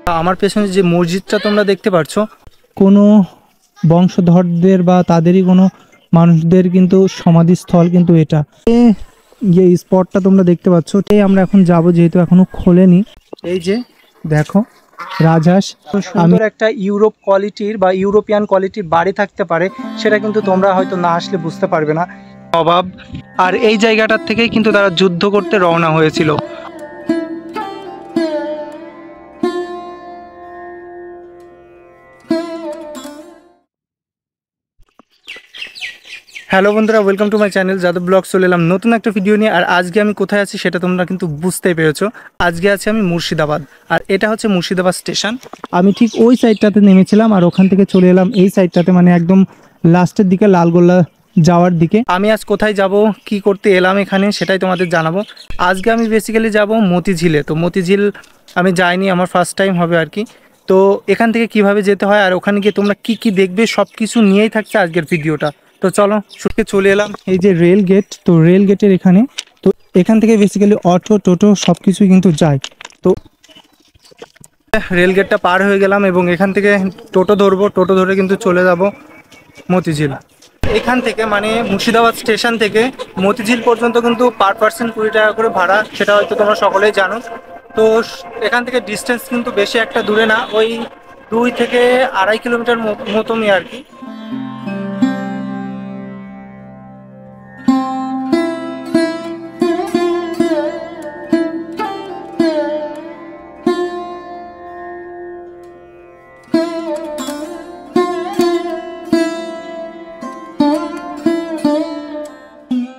আমার পেছনে যে মসজিদটা তোমরা দেখতে পাচ্ছ, কোনো বংশধরদের বা তাদেরই কোনো মানুষদের কিন্তু সমাধিস্থল কিন্তু এটা। যে স্পটটা তোমরা দেখতে পাচ্ছ, আমরা এখন যাব, যেহেতু এখনো খোলেনি। এই যে দেখো রাজহাঁস, সুন্দর একটা ইউরোপ কোয়ালিটির বা ইউরোপিয়ান কোয়ালিটির বাড়ি থাকতে পারে, সেটা কিন্তু তোমরা হয়তো না আসলে বুঝতে পারবে না। অভাব, আর এই জায়গাটার থেকেই কিন্তু তারা যুদ্ধ করতে রওনা হয়েছিল। হ্যালো বন্ধুরা, welcome to my channel Yadav blog. চলে এলাম নতুন একটা ভিডিও নিয়ে। আর আজকে আমি কোথায় আছি সেটা তোমরা কিন্তু বুঝতেই পেরেছো। আজকে আছি আমি মুর্শিদাবাদ, আর এটা হচ্ছে মুর্শিদাবাদ স্টেশন। আমি ঠিক ওই সাইডটাতে নেমেছিলাম, আর ওখান থেকে চলে এলাম এই সাইডটাতে, মানে একদম লাস্টের দিকে লালগোলা যাওয়ার দিকে। আমি আজ কোথায় যাব, কি করতে এলাম এখানে, সেটাই তোমাদের জানাবো। আজকে আমি বেসিক্যালি যাব মতিঝিলে। তো মতিঝিল আমি যাইনি, আমার ফার্স্ট টাইম হবে আর কি। তো এখান থেকে কিভাবে যেতে হয় আর ওখানে গিয়ে তোমরা কি কি দেখবে সব কিছু নিয়েই থাকছে আজকের ভিডিওটা। তো চলো শুটকে চলে এলাম। এই যে রেল গেট, তো রেল গেটের এখানে, তো এখান থেকে বেসিক্যালি অটো টোটো সব কিছুই কিন্তু যায়। তো রেল গেটটা পার হয়ে গেলাম এবং এখান থেকে টোটো ধরবো, টোটো ধরে কিন্তু চলে যাব মতিঝিল। এখান থেকে মানে মুর্শিদাবাদ স্টেশন থেকে মতিঝিল পর্যন্ত কিন্তু পার পার্সন 20 টাকা করে ভাড়া, সেটা হয়তো তোমরা সকলেই জানো। তো এখান থেকে ডিস্টেন্স কিন্তু বেশি একটা দূরে না, ওই 2 থেকে 2.5 কিলোমিটার মতনই আর কি।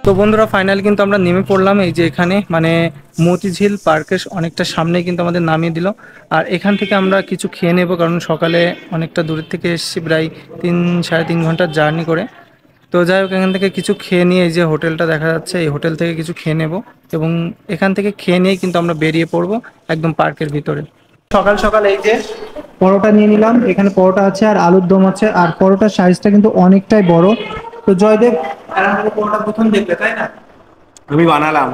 তো বন্ধুরা ফাইনালি কিন্তু আমরা নেমে পড়লাম এই যে এখানে, মানে মতিঝিল পার্কের অনেকটা সামনে কিন্তু আমাদের নামিয়ে দিল। আর এখান থেকে আমরা কিছু খেয়ে নেব, কারণ সকালে অনেকটা দূরের থেকে এসেছি, প্রায় 3-3.5 ঘন্টার জার্নি করে। তো যাই হোক, এখান থেকে কিছু খেয়ে নিয়ে, এই যে হোটেলটা দেখা যাচ্ছে, এই হোটেল থেকে কিছু খেয়ে নেব এবং এখান থেকে খেয়ে নিয়েই কিন্তু আমরা বেরিয়ে পড়বো একদম পার্কের ভিতরে। সকাল সকাল এই যে পরোটা নিয়ে নিলাম, এখানে পরোটা আছে আর আলুর দম আছে, আর পরোটার সাইজটা কিন্তু অনেকটাই বড়। তো জয়দেব পরোটা প্রথম দেখলে তাই না? আমি বানালাম।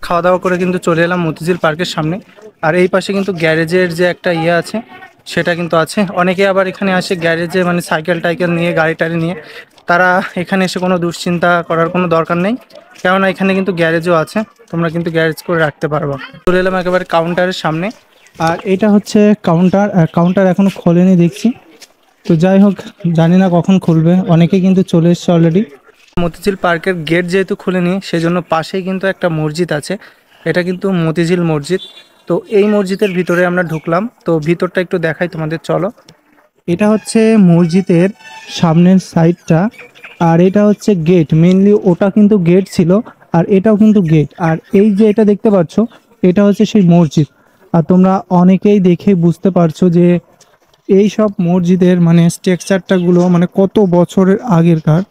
খাওয়া দাওয়া করে কিন্তু চলে এলাম মতিঝিল পার্কের সামনে। আর এই পাশে কিন্তু গ্যারেজের যে একটা ইয়ে আছে সেটা কিন্তু আছে। অনেকে আবার এখানে আসে গ্যারেজে, মানে সাইকেল টাইকেল নিয়ে, গাড়ি টাড়ি নিয়ে। তারা এখানে এসে কোনো দুশ্চিন্তা করার কোনো দরকার নেই, কেননা এখানে কিন্তু গ্যারেজও আছে, তোমরা কিন্তু গ্যারেজ করে রাখতে পারবা। চলে এলাম একেবারে কাউন্টারের সামনে। আর এটা হচ্ছে কাউন্টার, কাউন্টার এখনো খোলেনি দেখছি। তো যাই হোক, জানি না কখন খুলবে, অনেকে কিন্তু চলে এসছে অলরেডি। মতিঝিল পার্কের গেট যেহেতু খুলেনি, সেজন্য পাশেই কিন্তু একটা মসজিদ আছে, এটা কিন্তু মতিঝিল মসজিদ। তো এই মসজিদের ভিতরে আমরা ঢুকলাম, তো ভিতরটা একটু দেখাই তোমাদের, চলো। এটা হচ্ছে মসজিদের সামনের সাইডটা, আর এটা হচ্ছে গেট, মেইনলি ওটা কিন্তু গেট ছিল, আর এটাও কিন্তু গেট। আর এই যে এটা দেখতে পাচ্ছ, এটা হচ্ছে সেই মসজিদ। আর তোমরা অনেকেই দেখে বুঝতে পারছো যে এই সব মসজিদের মানে স্ট্রাকচারটাগুলো মানে কত বছরের আগেরকার।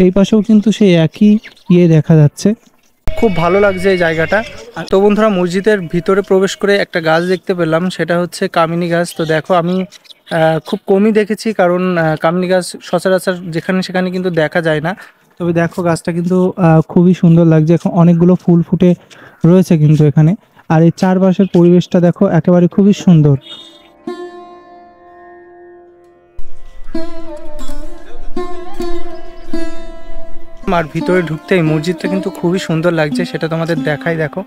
এই পাশেও কিন্তু সেই একই ইয়ে দেখা যাচ্ছে। খুব ভালো লাগছে এই জায়গাটা। তো বন্ধুরা, মসজিদের ভিতরে প্রবেশ করে একটা গাছ দেখতে পেলাম, সেটা হচ্ছে কামিনী গাছ। তো দেখো, আমি খুব কমই দেখেছি, কারণ কামিনী গাছ সচরাচর যেখানে সেখানে কিন্তু দেখা যায় না। তবে দেখো গাছটা কিন্তু খুবই সুন্দর লাগছে, এখন অনেকগুলো ফুল ফুটে রয়েছে কিন্তু এখানে। আর এই চারপাশের পরিবেশটা দেখো, একেবারে খুবই সুন্দর। আর ভিতরে ঢুকতে এই মসজিদটা কিন্তু খুবই সুন্দর লাগছে, সেটা তোমাদের দেখাই, দেখো।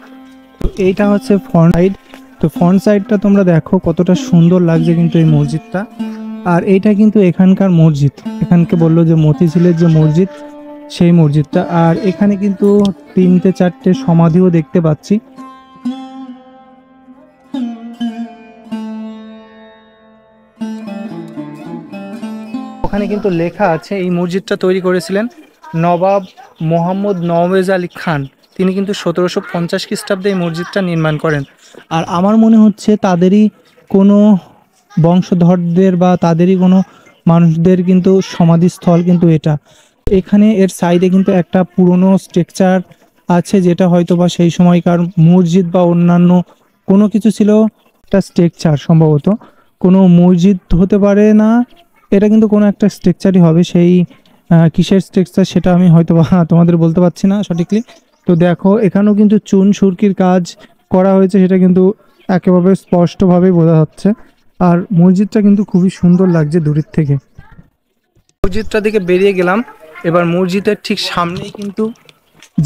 তো এইটা হচ্ছে ফ্রন্ট সাইড। তো ফ্রন্ট সাইডটা তোমরা দেখো কতটা সুন্দর লাগছে কিন্তু এই মসজিদটা। আর এইটা কিন্তু এখানকার মসজিদ, এখানকে বললো যে মতিঝিলের যে মসজিদ, সেই মসজিদটা। আর এখানে কিন্তু 3-4টে সমাধিও দেখতে পাচ্ছি। ওখানে কিন্তু লেখা আছে এই মসজিদটা তৈরি করেছিলেন নবাব মোহাম্মদ নওয়াজ আলী খান। তিনি কিন্তু 1750 খ্রিস্টাব্দে এই মসজিদটা নির্মাণ করেন। আর আমার মনে হচ্ছে তাদেরই কোনো বংশধরদের বা তাদেরই কোনো মানুষদের কিন্তু সমাধিস্থল কিন্তু এটা। এখানে এর সাইডে কিন্তু একটা পুরনো স্ট্রাকচার আছে, যেটা হয়তো বা সেই সময়কার মসজিদ বা অন্যান্য কোনো কিছু ছিল। একটা স্ট্রাকচার সম্ভবত কোনো মসজিদ হতে পারে না, এটা কিন্তু কোনো একটা স্ট্রাকচারই হবে। সেই কিসের স্ট্রাকচার সেটা আমি হয়তো বা তোমাদের বলতে পারছি না সঠিকলি। তো দেখো এখানেও কিন্তু চুন সুরকির কাজ করা হয়েছে, সেটা কিন্তু একেবারে স্পষ্টভাবেই বোঝা যাচ্ছে। আর মসজিদটা কিন্তু খুবই সুন্দর লাগছে দূরের থেকে। মসজিদটা দিকে বেরিয়ে গেলাম, এবার মসজিদের ঠিক সামনেই কিন্তু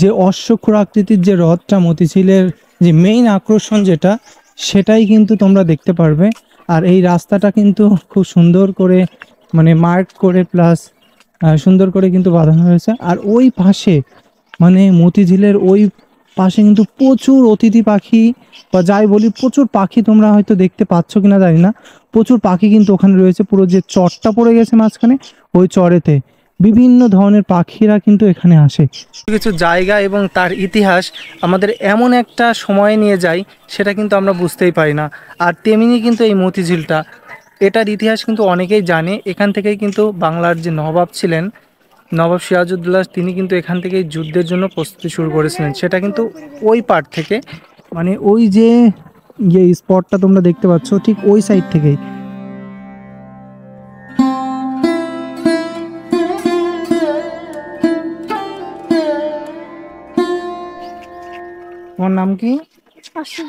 যে অশ্বক্ষুর আকৃতির যে হ্রদটা মতিঝিলের যে মেইন আকর্ষণ যেটা, সেটাই কিন্তু তোমরা দেখতে পারবে। আর এই রাস্তাটা কিন্তু খুব সুন্দর করে মানে মার্ক করে প্লাস সুন্দর করে কিন্তু বাঁধানো হয়েছে। আর ওই পাশে মানে মতিঝিলের ওই পাশে কিন্তু প্রচুর অতিথি পাখি বা যাই বলি প্রচুর পাখি, তোমরা হয়তো দেখতে পাচ্ছ কিনা জানি না, প্রচুর পাখি কিন্তু ওখানে রয়েছে। পুরো যে চরটা পড়ে গেছে মাঝখানে, ওই চরেতে বিভিন্ন ধরনের পাখিরা কিন্তু এখানে আসে। কিছু জায়গা এবং তার ইতিহাস আমাদের এমন একটা সময় নিয়ে যায়, সেটা কিন্তু আমরা বুঝতেই পারি না। আর তেমনি কিন্তু এই মতিঝিলটা, এটার ইতিহাস কিন্তু অনেকেই জানে। এখান থেকেই কিন্তু বাংলার যে নবাব ছিলেন, নবাব সিরাজউদ্দৌলা, তিনি কিন্তু এখান থেকেই যুদ্ধের জন্য প্রস্তুতি শুরু করেছিলেন। সেটা কিন্তু ওই পার থেকে, মানে ওই যে স্পটটা তোমরা দেখতে পাচ্ছ ঠিক ওই সাইড থেকেই। তোমার নাম কি? আসুন।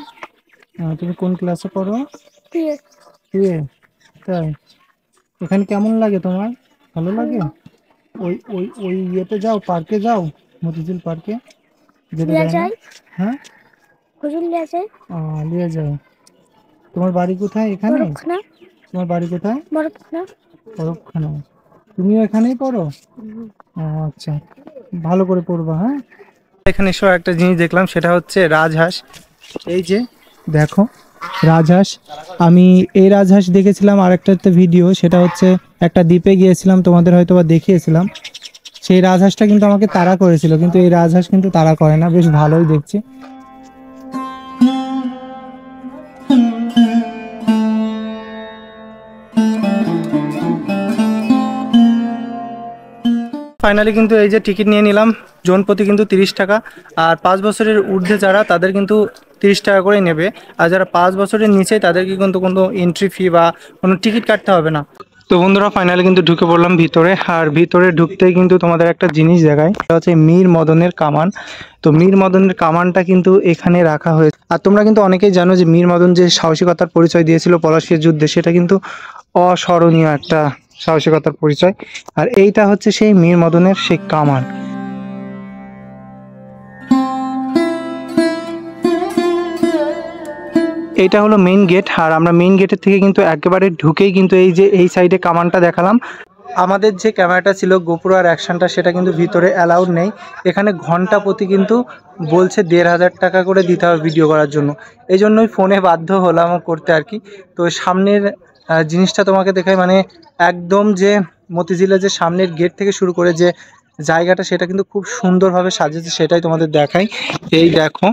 তুমি কোন ক্লাসে পড়ো? দিয়ে তাই, এখানে কেমন লাগে তোমার? ভালো লাগে? ওই ওই ওই ইয়েতে যাও, পার্কে যাও, মতিঝিল পার্কে যেতে লিয়া দেয় না? যায়, হ্যাঁ, হুজুর লিয়া যায়। নিয়ে যাও। তোমার বাড়ি কোথায়? এখানে? বরফখানা, তোমার বাড়ি কোথায়? বরফখানা। পরক্ষণে। তুমিও এখানেই পড়ো? ও আচ্ছা, ভালো করে পড়বা। হ্যাঁ, এখানে এসে একটা জিনিস দেখলাম, সেটা হচ্ছে রাজহাঁস। এই যে দেখো রাজহাঁস, আমি এই রাজহাঁস দেখেছিলাম আরেকটাতে ভিডিও, সেটা হচ্ছে একটা দ্বীপে গিয়েছিলাম, তোমাদের হয়তো বা দেখিয়েছিলাম। সেই রাজহাঁসটা কিন্তু আমাকে তাড়া করেছিল, কিন্তু এই রাজহাঁস কিন্তু তাড়া করে না, বেশ ভালোই দেখছি। ফাইনালি কিন্তু এই যে টিকিট নিয়ে নিলাম, জন প্রতি কিন্তু 30 টাকা। আর 5 বছরের ঊর্ধ্বে যারা, তাদের কিন্তু 30 টাকা করেই নেবে। আর যারা 5 বছরের নিচে, তাদেরকে কিন্তু কোনো এন্ট্রি ফি বা কোনো টিকিট কাটতে হবে না। তো বন্ধুরা, ফাইনালি কিন্তু ঢুকে পড়লাম ভিতরে। আর ভিতরে ঢুকতেই কিন্তু তোমাদের একটা জিনিস দেখায়, সেটা হচ্ছে মীর মদনের কামান। তো মীর মদনের কামানটা কিন্তু এখানে রাখা হয়েছে। আর তোমরা কিন্তু অনেকেই জানো যে মীর মদন যে সাহসিকতার পরিচয় দিয়েছিল পলাশীর যুদ্ধে, সেটা কিন্তু অস্মরণীয় একটা সাহসিকতার পরিচয়। আর এইটা হচ্ছে সেই মীর মদনের সেই কামান। এইটা হলো মেইন গেট। আর আমরা মেইন গেটের থেকে কিন্তু একেবারে ঢুকেই কিন্তু এই যে এই সাইডে কামানটা দেখালাম। আমাদের যে ক্যামেরাটা ছিল গোপ্রো আর অ্যাকশনটা, সেটা কিন্তু ভিতরে অ্যালাউড নেই। এখানে ঘন্টা প্রতি কিন্তু বলছে 1500 টাকা করে দিতে হবে ভিডিও করার জন্য। এই জন্যই ফোনে বাধ্য হলাম করতে আর কি। তো সামনের জিনিসটা তোমাকে দেখাই, মানে একদম যে মতিঝিলের যে সামনের গেট থেকে শুরু করে যে জায়গাটা, সেটা কিন্তু খুব সুন্দরভাবে সাজিয়েছে, সেটাই তোমাদের দেখাই। এই দেখো,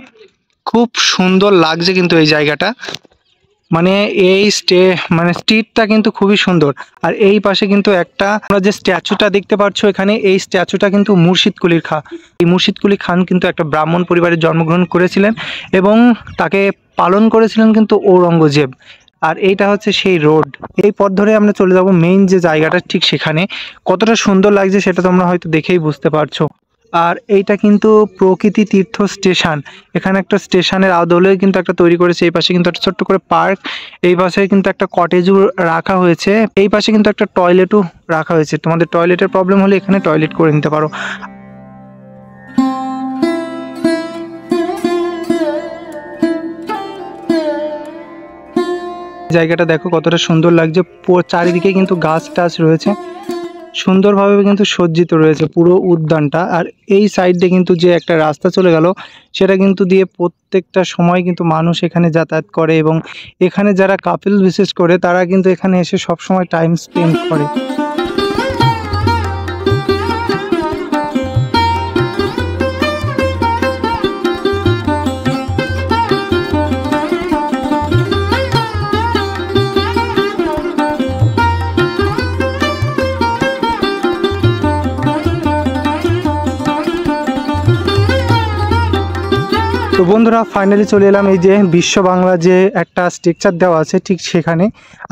খুব সুন্দর লাগছে কিন্তু এই জায়গাটা। মানে এই স্ট্রিটটা কিন্তু খুবই সুন্দর। আর এই পাশে কিন্তু একটা আমরা যে স্ট্যাচুটা দেখতে পাচ্ছ এখানে, এই স্ট্যাচুটা কিন্তু মুর্শিদ কুলির খান। এই মুর্শিদ কুলি খান কিন্তু একটা ব্রাহ্মণ পরিবারে জন্মগ্রহণ করেছিলেন এবং তাকে পালন করেছিলেন কিন্তু ঔরঙ্গজেব। আর এইটা হচ্ছে সেই রোড। এই পথ ধরে আমরা চলে যাব মেইন যে জায়গাটা, ঠিক সেখানে। কতটা সুন্দর লাগছে সেটা তোমরা হয়তো দেখেই বুঝতে পারছো। আর এইটা কিন্তু প্রকৃতি তীর্থ স্টেশন। এখানে একটা স্টেশনের আদলেও কিন্তু একটা তৈরি করেছে। এই পাশে কিন্তু একটা ছোট্ট করে পার্ক, এই পাশে কিন্তু একটা কটেজও রাখা হয়েছে, এই পাশে কিন্তু একটা টয়লেটও রাখা হয়েছে। তোমাদের টয়লেটের প্রবলেম হলে এখানে টয়লেট করে নিতে পারো। জায়গাটা দেখো কতটা সুন্দর লাগছে, চারিদিকে কিন্তু গাছ টাছ রয়েছে, সুন্দরভাবে কিন্তু সজ্জিত রয়েছে পুরো উদ্যানটা। আর এই সাইডে কিন্তু যে একটা রাস্তা চলে গেল, সেটা কিন্তু দিয়ে প্রত্যেকটা সময় কিন্তু মানুষ এখানে যাতায়াত করে এবং এখানে যারা কাপল বিশেষ করে, তারা কিন্তু এখানে এসে সব সময় টাইম স্পেন্ড করে। তো বন্ধুরা ফাইনালি চলে এলাম এই যে বিশ্ব বাংলা যে একটা স্ট্রাকচার দেওয়া আছে ঠিক সেখানে।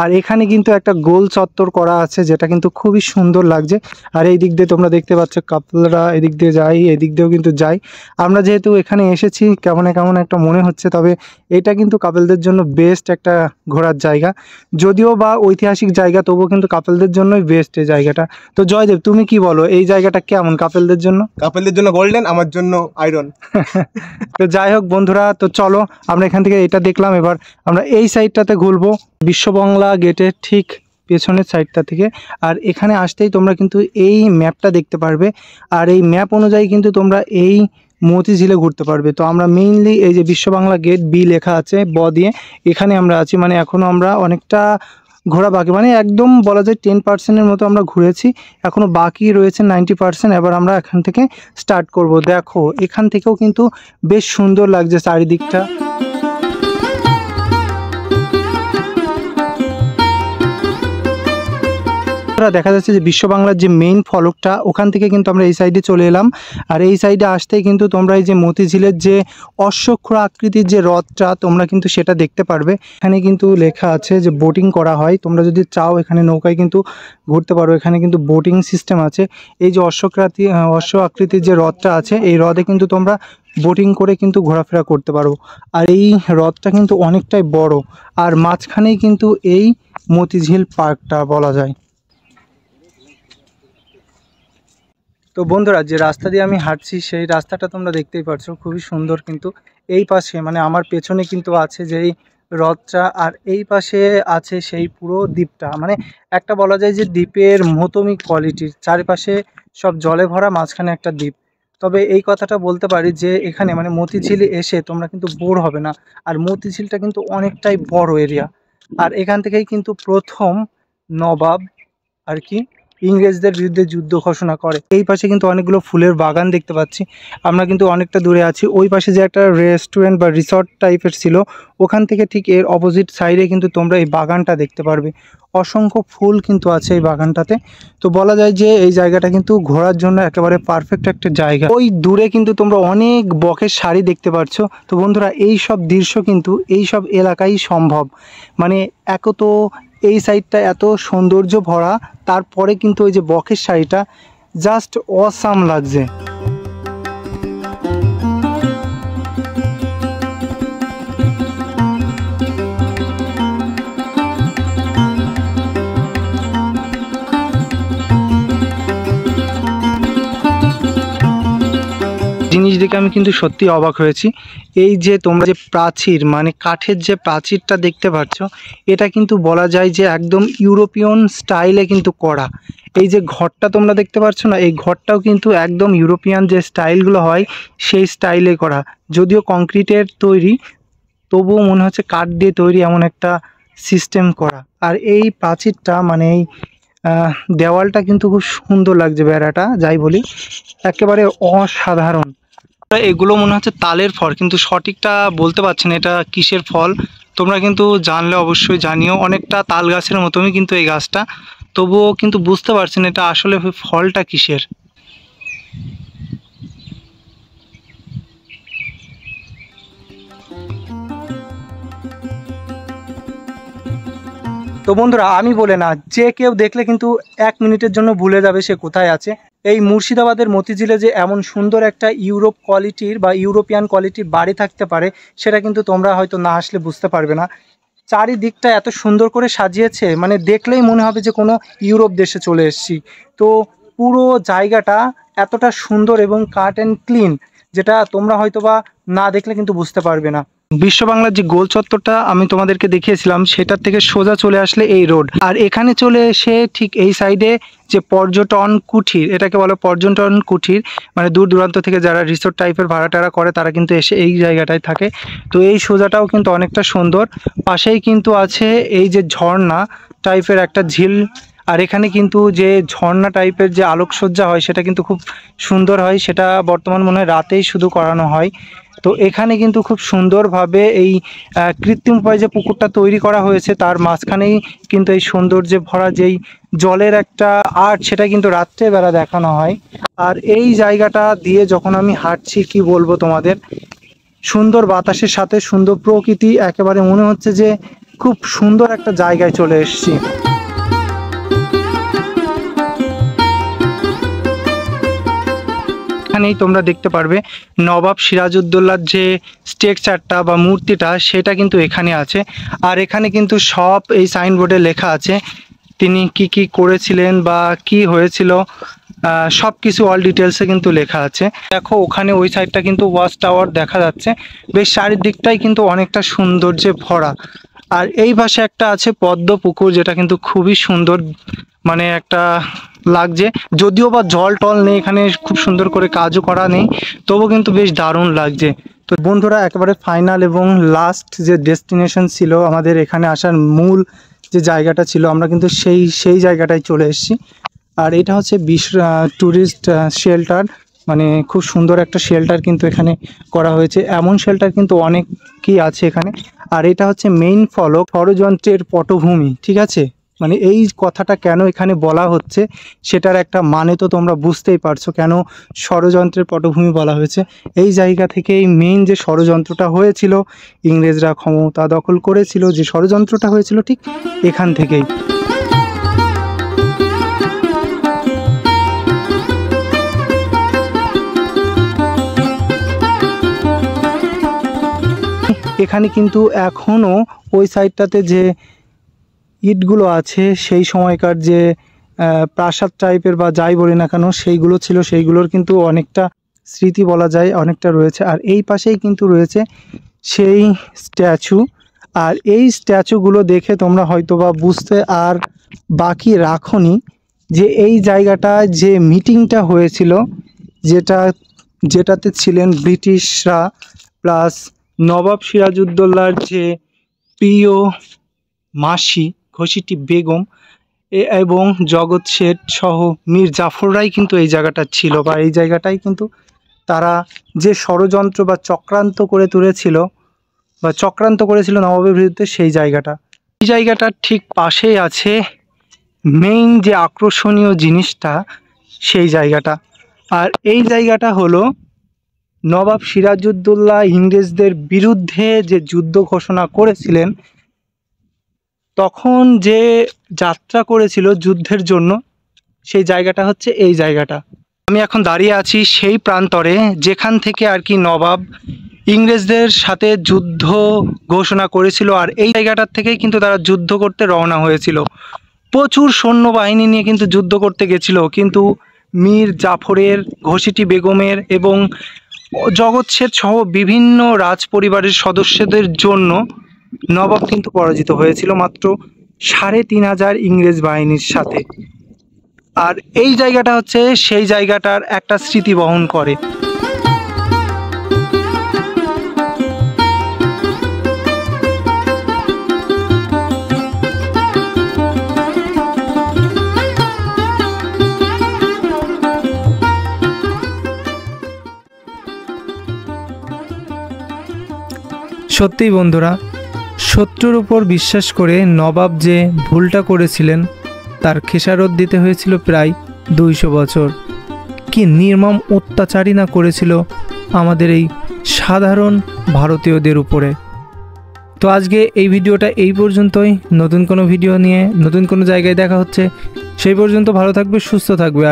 আর এখানে কিন্তু একটা গোল চত্বর করা আছে যেটা কিন্তু খুবই সুন্দর লাগছে। আর এই দিক দিয়ে তোমরা দেখতে পাচ্ছ কাপলরা এদিক দিয়ে যায়, এদিক দিয়েও কিন্তু যায়। আমরা যেহেতু এখানে এসেছি কেমন কেমন একটা মনে হচ্ছে, তবে এটা কিন্তু কাপলদের জন্য বেস্ট একটা ঘোরার জায়গা। যদিও বা ঐতিহাসিক জায়গা, তবুও কিন্তু কাপলদের জন্যই বেস্ট এই জায়গাটা। তো জয়দেব, তুমি কি বলো, এই জায়গাটা কেমন কাপলদের জন্য? কাপলদের জন্য গোল্ডেন, আমার জন্য আয়রন। তো যাই হোক বন্ধুরা, তো চলো আমরা এখান থেকে এটা দেখলাম, এবার আমরা এই সাইডটাতে ঘুরবো বিশ্ববাংলা গেটের ঠিক পেছনের সাইডটা থেকে। আর এখানে আসতেই তোমরা কিন্তু এই ম্যাপটা দেখতে পারবে, আর এই ম্যাপ অনুযায়ী কিন্তু তোমরা এই মতিঝিলে ঘুরতে পারবে। তো আমরা মেইনলি এই যে বিশ্ববাংলা গেট বি লেখা আছে ব দিয়ে, এখানে আমরা আছি। মানে এখনও আমরা অনেকটা ঘোরা বাকি, মানে একদম বলা যায় 10%-এর মতো আমরা ঘুরেছি, এখনও বাকি রয়েছে 90%। এবার আমরা এখান থেকে স্টার্ট করব। দেখো এখান থেকেও কিন্তু বেশ সুন্দর লাগছে চারিদিকটা। দেখা যাচ্ছে যে বিশ্ব বাংলার যে মেইন ফলকটা, ওখান থেকে কিন্তু আমরা এই সাইডে চলে এলাম। আর এই সাইডে আসতেই কিন্তু তোমরা এই যে মতিঝিলের যে অশ্বক্ষুর আকৃতির যে হ্রদটা, তোমরা কিন্তু সেটা দেখতে পারবে। এখানে কিন্তু লেখা আছে যে বোটিং করা হয়, তোমরা যদি চাও এখানে নৌকায় কিন্তু ঘুরতে পারো। এখানে কিন্তু বোটিং সিস্টেম আছে। এই যে অশ্ব আকৃতির যে হ্রদটা আছে, এই হ্রদে কিন্তু তোমরা বোটিং করে কিন্তু ঘোরাফেরা করতে পারো। আর এই হ্রদটা কিন্তু অনেকটাই বড়, আর মাঝখানেই কিন্তু এই মতিঝিল পার্কটা বলা যায়। তো বন্ধুরা, যে রাস্তা দিয়ে আমি হাঁটছি সেই রাস্তাটা তোমরা দেখতেই পাচ্ছো, খুবই সুন্দর। কিন্তু এই পাশে মানে আমার পেছনে কিন্তু আছে যেই হ্রদটা, আর এই পাশে আছে সেই পুরো দ্বীপটা। মানে একটা বলা যায় যে দ্বীপের মতোই কোয়ালিটির, চারিপাশে সব জলে ভরা, মাঝখানে একটা দ্বীপ। তবে এই কথাটা বলতে পারি যে এখানে মানে মতিঝিলে এসে তোমরা কিন্তু বোর হবে না। আর মতিঝিলটা কিন্তু অনেকটাই বড় এরিয়া। আর এখান থেকেই কিন্তু প্রথম নবাব আর কি ইংরেজদের বিরুদ্ধে যুদ্ধ ঘোষণা করে। এই পাশে কিন্তু অনেকগুলো ফুলের বাগান দেখতে পাচ্ছি। আমরা কিন্তু অনেকটা দূরে আছি। ওই পাশে যে একটা রেস্টুরেন্ট বা রিসর্ট টাইপের ছিল, ওখান থেকে ঠিক এর অপোজিট সাইডে কিন্তু তোমরা এই বাগানটা দেখতে পারবে। অসংখ্য ফুল কিন্তু আছে এই বাগানটাতে। তো বলা যায় যে এই জায়গাটা কিন্তু ঘোরার জন্য একেবারে পারফেক্ট একটা জায়গা। ওই দূরে কিন্তু তোমরা অনেক বকের শাড়ি দেখতে পাচ্ছ। তো বন্ধুরা, এই সব দৃশ্য কিন্তু এই সব এলাকায় সম্ভব। মানে এক তো এই সাইডটা এত সৌন্দর্য ভরা, তারপরে কিন্তু ওই যে বকের শাড়িটা জাস্ট অসাম লাগছে। জিনিস দেখে আমি কিন্তু সত্যি অবাক হয়েছি। এই যে তোমরা যে প্রাচীর মানে কাঠের যে প্রাচীরটা দেখতে পাচ্ছ, এটা কিন্তু বলা যায় যে একদম ইউরোপিয়ান স্টাইলে কিন্তু করা। এই যে ঘরটা তোমরা দেখতে পাচ্ছ না, এই ঘরটাও কিন্তু একদম ইউরোপিয়ান যে স্টাইলগুলো হয় সেই স্টাইলে করা। যদিও কংক্রিটের তৈরি, তবুও মনে হচ্ছে কাঠ দিয়ে তৈরি, এমন একটা সিস্টেম করা। আর এই প্রাচীরটা মানে এই দেওয়ালটা কিন্তু খুব সুন্দর লাগছে, বেড়াটা যাই বলি একেবারে অসাধারণ। এগুলো মনে হচ্ছে তালের ফল, কিন্তু সঠিকটা বলতে পারছি না এটা কিসের ফল। তোমরা কিন্তু জানলে অবশ্যই জানিও। অনেকটা তাল গাছের মতনই কিন্তু এই গাছটা, তবুও কিন্তু বুঝতে পারছি না এটা আসলে ফলটা কিসের। তো বন্ধুরা, আমি বলে না, যে কেউ দেখলে কিন্তু 1 মিনিটের জন্য ভুলে যাবে সে কোথায় আছে। এই মুর্শিদাবাদের মতিঝিলে যে এমন সুন্দর একটা ইউরোপ কোয়ালিটির বা ইউরোপিয়ান কোয়ালিটির বাড়ি থাকতে পারে, সেটা কিন্তু তোমরা হয়তো না আসলে বুঝতে পারবে না। চারিদিকটা এত সুন্দর করে সাজিয়েছে, মানে দেখলেই মনে হবে যে কোনো ইউরোপ দেশে চলে এসেছি। তো পুরো জায়গাটা এতটা সুন্দর এবং কাট অ্যান্ড ক্লিন, যেটা তোমরা হয়তো বা না দেখলে কিন্তু বুঝতে পারবে না। বিশ্ব বাংলার যে গোল চত্বরটা আমি তোমাদেরকে দেখিয়েছিলাম, সেটার থেকে সোজা চলে আসলে এই রোড, আর এখানে চলে এসে ঠিক এই সাইডে যে পর্যটন কুঠির, এটাকে বলে পর্যটন কুঠির, মানে দূর দূরান্ত থেকে যারা রিসোর্ট টাইপের ভাড়া টাড়া করে তারা কিন্তু এসে এই জায়গাটায় থাকে। তো এই সোজাটাও কিন্তু অনেকটা সুন্দর। পাশেই কিন্তু আছে এই যে ঝর্ণা টাইপের একটা ঝিল, আর এখানে কিন্তু যে ঝর্ণা টাইপের যে আলোকসজ্জা হয় সেটা কিন্তু খুব সুন্দর হয়। সেটা বর্তমান মনে হয় রাতেই শুধু করানো হয়। তো এখানে কিন্তু খুব সুন্দরভাবে এই কৃত্রিম উপায়ে যে পুকুরটা তৈরি করা হয়েছে, তার মাঝখানেই কিন্তু এই সৌন্দর্যে ভরা যেই জলের একটা আর্ট, সেটা কিন্তু রাত্রেবেলা দেখানো হয়। আর এই জায়গাটা দিয়ে যখন আমি হাঁটছি, কি বলবো তোমাদের, সুন্দর বাতাসের সাথে সুন্দর প্রকৃতি, একেবারে মনে হচ্ছে যে খুব সুন্দর একটা জায়গায় চলে এসেছি। এখানেই তোমরা দেখতে পারবে নবাব সিরাজউদ্দৌলার যে স্ট্রাকচারটা বা মূর্তিটা সেটা কিন্তু এখানে আছে। আর এখানে কিন্তু সব এই সাইনবোর্ডে লেখা আছে তিনি কি কি করেছিলেন বা কি হয়েছিল, সব কিছু অল ডিটেলসে কিন্তু লেখা আছে। দেখো ওখানে ওই সাইডটা কিন্তু ওয়াচ টাওয়ার দেখা যাচ্ছে, বেশ চারিদিকটাই কিন্তু অনেকটা সৌন্দর্যে ভরা। আর এই পাশে একটা আছে পদ্ম পুকুর, যেটা কিন্তু খুবই সুন্দর, মানে একটা লাগছে, যদিও বা জল টল নেই এখানে, খুব সুন্দর করে কাজও করা নেই, তবু কিন্তু বেশ দারুণ লাগছে। তো বন্ধুরা একেবারে ফাইনাল এবং লাস্ট যে ডেস্টিনেশন ছিল আমাদের এখানে আসার মূল যে জায়গাটা ছিল, আমরা কিন্তু সেই জায়গাটায় চলে এসেছি। আর এটা হচ্ছে ট্যুরিস্ট শেল্টার, মানে খুব সুন্দর একটা শেল্টার কিন্তু এখানে করা হয়েছে। এমন শেল্টার কিন্তু অনেকই আছে এখানে। আর এটা হচ্ছে মেইন ফলক, ষড়যন্ত্রের পটভূমি, ঠিক আছে? মানে এই কথাটা কেন এখানে বলা হচ্ছে সেটার একটা মানে তো তোমরা বুঝতেই পারছো কেন ষড়যন্ত্রের পটভূমি বলা হয়েছে। এই জায়গা থেকেই মেইন যে ষড়যন্ত্রটা হয়েছিল, ইংরেজরা ক্ষমতা দখল করেছিল, যে ষড়যন্ত্রটা হয়েছিল ঠিক এখান থেকেই। এখানে কিন্তু এখনও ওই সাইডটাতে যে ইটগুলো আছে সেই সময়কার যে প্রাসাদ টাইপের বা যাই বলি না কেন সেইগুলো ছিল, সেইগুলোর কিন্তু অনেকটা স্মৃতি বলা যায় অনেকটা রয়েছে। আর এই পাশেই কিন্তু রয়েছে সেই স্ট্যাচু। আর এই স্ট্যাচুগুলো দেখে তোমরা হয়তো বা বুঝতে আর বাকি রাখোনি যে এই জায়গাটা যে মিটিংটা হয়েছিল, যেটাতে ছিলেন ব্রিটিশরা প্লাস নবাব সিরাজউদ্দৌলার যে প্রিয় মাসি ঘসিটি বেগম এবং জগৎ শেঠ সহ মীর জাফররাই কিন্তু এই জায়গাটা ছিল, বা এই জায়গাটাই কিন্তু তারা যে ষড়যন্ত্র বা চক্রান্ত করেছিল নবাবের বিরুদ্ধে, সেই জায়গাটার ঠিক পাশেই আছে মেইন যে আকর্ষণীয় জিনিসটা, সেই জায়গাটা। আর এই জায়গাটা হলো নবাব সিরাজউদ্দৌলা ইংরেজদের বিরুদ্ধে যে যুদ্ধ ঘোষণা করেছিলেন, তখন যে যাত্রা করেছিল যুদ্ধের জন্য, সেই জায়গাটা হচ্ছে এই জায়গাটা। আমি এখন দাঁড়িয়ে আছি সেই প্রান্তরে যেখান থেকে আর কি নবাব ইংরেজদের সাথে যুদ্ধ ঘোষণা করেছিল। আর এই জায়গাটার থেকেই কিন্তু তারা যুদ্ধ করতে রওনা হয়েছিল, প্রচুর সৈন্যবাহিনী নিয়ে কিন্তু যুদ্ধ করতে গেছিল, কিন্তু মীর জাফরের, ঘসিটি বেগমের এবং জগৎ শেঠ সহ বিভিন্ন রাজ পরিবারের সদস্যদের জন্য নবাব কিন্তু পরাজিত হয়েছিল মাত্র ৩৫০০ ইংরেজ বাহিনীর সাথে। আর এই জায়গাটা হচ্ছে সেই জায়গাটার একটা স্মৃতি বহন করে। সত্যিই বন্ধুরা, শত্রুর উপর বিশ্বাস করে নবাব যে ভুলটা করেছিলেন তার খেসারত দিতে হয়েছিল প্রায় ২০০ বছর। কি নির্মম অত্যাচারই না করেছিল আমাদের এই সাধারণ ভারতীয়দের উপরে। তো আজকে এই ভিডিওটা এই পর্যন্তই। নতুন কোনো ভিডিও নিয়ে নতুন কোনো জায়গায় দেখা হচ্ছে, সেই পর্যন্ত ভালো থাকবে, সুস্থ থাকবে।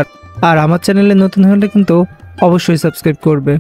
আর আমার চ্যানেলে নতুন হলে কিন্তু অবশ্যই সাবস্ক্রাইব করবে।